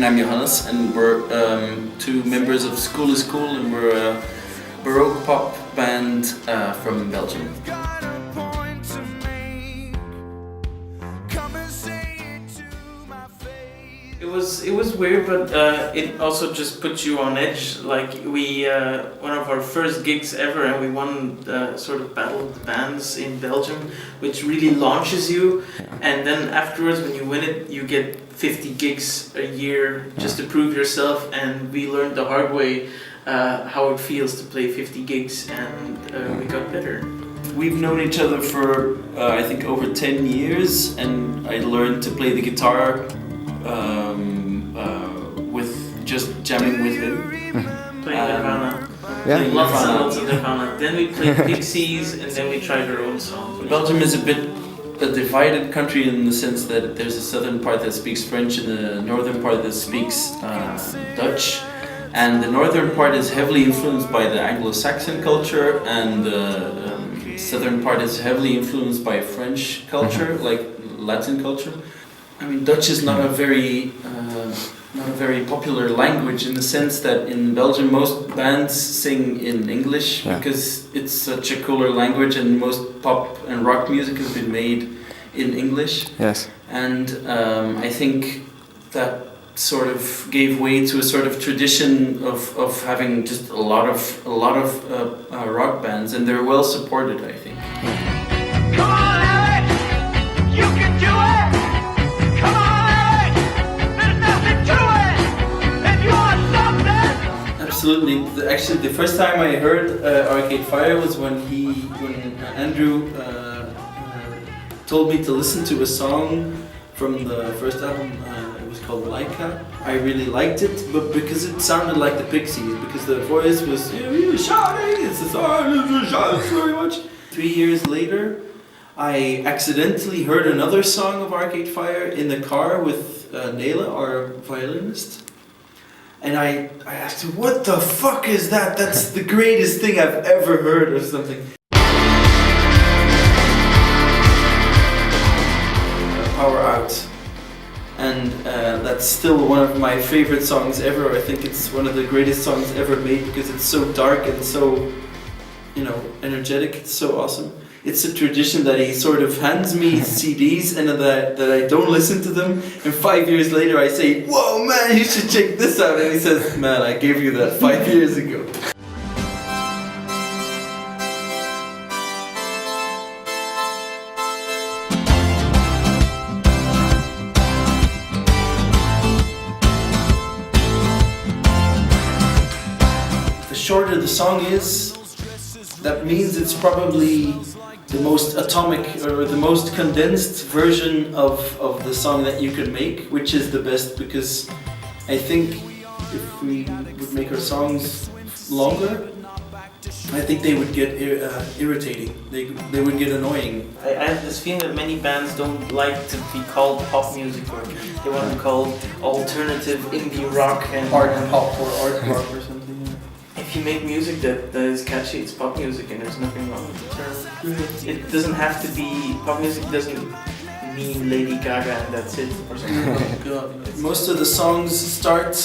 And I'm Johannes, and we're two members of School is Cool, and we're a Baroque pop band from Belgium. It was weird, but it also just put you on edge. Like we, one of our first gigs ever, and we won sort of Battle of the Bands in Belgium, which really launches you. And then afterwards, when you win it, you get 50 gigs a year just to prove yourself. And we learned the hard way how it feels to play 50 gigs, and we got better. We've known each other for I think over 10 years, and I learned to play the guitar with just jamming with him. Playing Nirvana. Yeah. Lots and lots of Nirvana. Then we played Pixies, and then we tried our own songs. Belgium is a bit a divided country in the sense that there's a southern part that speaks French and a northern part that speaks Dutch. And the northern part is heavily influenced by the Anglo-Saxon culture, and the southern part is heavily influenced by French culture, like Latin culture. I mean, Dutch is not a very popular language in the sense that in Belgium most bands sing in English because it's such a cooler language, and most pop and rock music has been made in English. Yes. And I think that sort of gave way to a sort of tradition of having just a lot of rock bands, and they're well supported, I think. Come on, Alex! You can do it! Come on, Alex! There's nothing to it! If you want something! Absolutely. Actually, the first time I heard Arcade Fire was when Andrew told me to listen to a song from the first album. It was called Laika. I really liked it, but because it sounded like the Pixies, because the voice was really shouting, it's very much. 3 years later, I accidentally heard another song of Arcade Fire in the car with Nela, our violinist. And I asked her, what the fuck is that? That's the greatest thing I've ever heard, or something. Power Out. And that's still one of my favorite songs ever. I think it's one of the greatest songs ever made because it's so dark and so, energetic. It's so awesome. It's a tradition that he sort of hands me CDs and that I don't listen to them. And 5 years later I say, whoa man, you should check this out. And he says, man, I gave you that 5 years ago. The shorter the song is, that means it's probably the most atomic or the most condensed version of the song that you could make, which is the best, because I think if we would make our songs longer, I think they would get irritating, they would get annoying. I have this feeling that many bands don't like to be called pop music, or they want to be called alternative indie rock and Art pop or art rock or something. If you make music that is catchy, it's pop music, and there's nothing wrong with the term. It doesn't have to be, pop music doesn't mean Lady Gaga and that's it, or something. Most of the songs start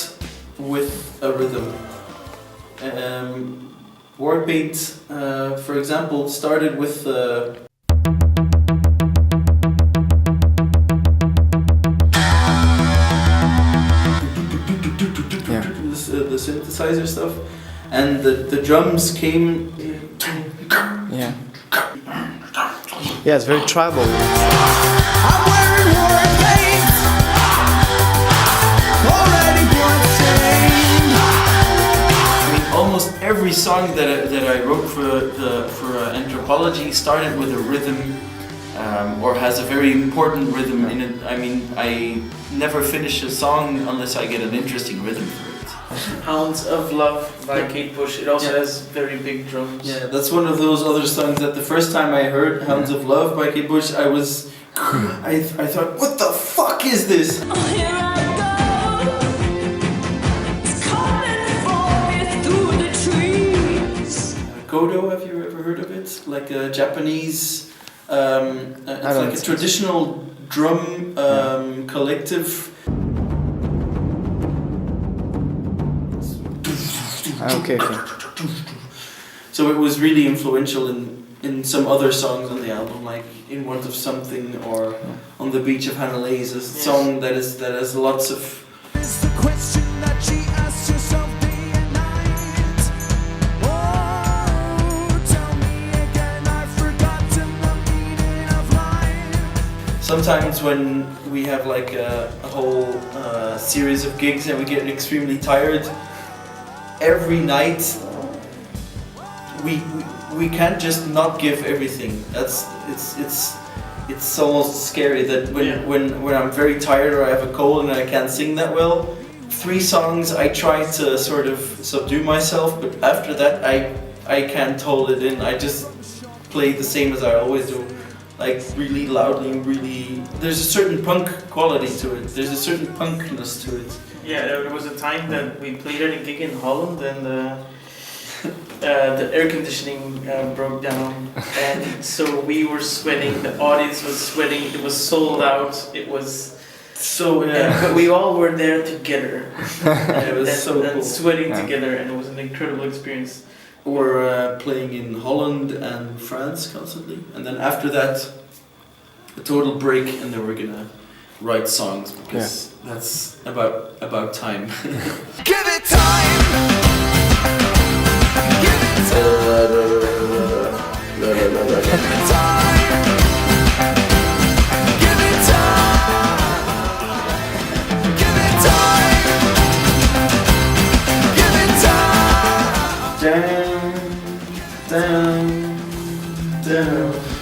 with a rhythm. Warpaint, for example, started with the synthesizer stuff, and the drums came. Yeah. Yeah, it's very tribal. I'm wearing war paint, already bloodstained. I mean, almost every song that I wrote for Anthropology started with a rhythm, or has a very important rhythm in it. I mean, I never finish a song unless I get an interesting rhythm for it. Hounds of Love by Kate Bush. It also has very big drums. Yeah, that's one of those other songs that the first time I heard Hounds of Love by Kate Bush, I thought, what the fuck is this? Oh, here I go. It's coming for me through the trees. Kodo, have you ever heard of it? Like a Japanese, it's like a traditional drum collective. Okay, okay. So it was really influential in some other songs on the album, like In Want of Something or On the Beach of Hanalei, a song that has lots of. It's the question that she asks herself day and night. Oh, tell me again, I've forgotten the meaning of life. Sometimes when we have like a whole series of gigs and we get extremely tired, every night we can't just not give everything. It's almost scary that when I'm very tired or I have a cold and I can't sing that well, 3 songs I try to sort of subdue myself, but after that I can't hold it in. I just play the same as I always do, like really loudly, really. There's a certain punk quality to it. There's a certain punkness to it. Yeah, there was a time that we played at a gig in Holland and the air conditioning broke down, and so we were sweating. The audience was sweating. It was sold out. It was so but we all were there together. It was so cool. Sweating together, and it was an incredible experience. We're playing in Holland and France constantly, and then after that, a total break, and then we're gonna write songs because that's about time. Give it time. Give it time. Give it time. Give it time. Give it time. Give it time. Down, down, down.